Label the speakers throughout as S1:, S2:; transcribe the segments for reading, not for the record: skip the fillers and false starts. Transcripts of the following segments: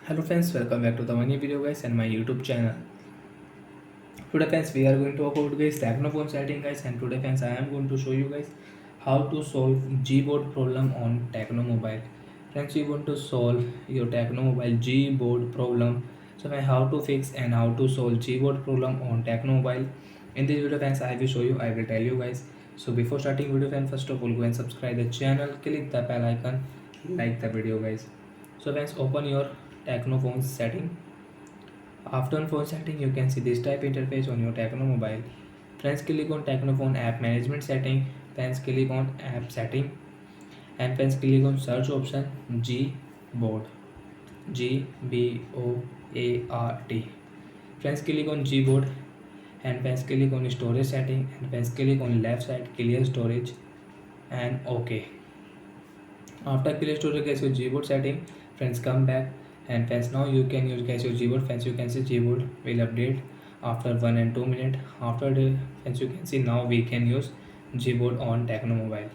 S1: Hello friends, welcome back to the new video guys and my YouTube channel. Today friends we are going to talk about guys Tecno phone setting guys, and today friends I am going to show you guys how to solve Gboard problem on Tecno mobile. Friends, you want to solve your Tecno mobile Gboard problem. So how to fix and how to solve Gboard problem on Tecno mobile. In this video friends I will show you, I will tell you guys. So before starting video friends, first of all go and subscribe the channel, click the bell icon, like the video guys. So friends, open your Tecno phone setting. After on phone setting, you can see this type interface on your Tecno mobile. Friends, click on Tecno phone app management setting. Friends, click on app setting, and friends, click on search option Gboard. Gboard. Friends, click on Gboard, and friends, click on storage setting, and friends, click on left side clear storage, and OK. After clear storage guys your Gboard setting, friends come back, and friends now you can use guys your Gboard. Friends, you can see Gboard will update after 1 and 2 minutes. After the friends, you can see now we can use Gboard on Tecno mobile.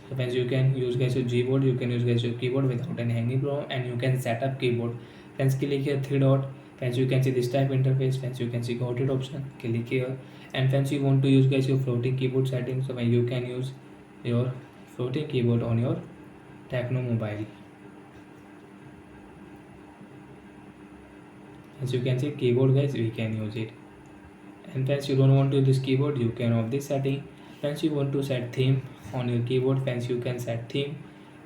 S1: So friends, you can use guys your Gboard, you can use guys your keyboard without any hanging problem, and you can set up keyboard. Friends, click here three dot. Friends, you can see this type interface. Friends, you can see got it option, click here, and friends, you want to use guys your floating keyboard settings. So when you can use your floating keyboard on your Tecno mobile. As you can see keyboard guys, we can use it. And friends, you don't want to use this keyboard, you can off this setting. Friends, you want to set theme on your keyboard. Friends, you can set theme.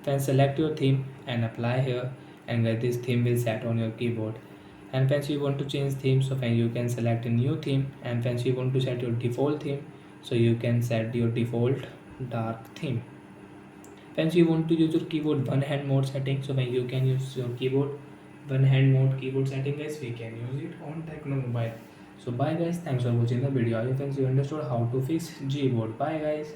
S1: Friends, select your theme and apply here, and guys this theme will set on your keyboard. And friends, you want to change theme, so friends you can select a new theme. And friends, you want to set your default theme, so you can set your default dark theme. Friends, you want to use your keyboard one hand mode setting, so when you can use your keyboard one hand mode keyboard setting guys, we can use it on Tecno mobile. So bye guys, thanks for watching the video. I hope friends you understood how to fix Gboard. Bye guys.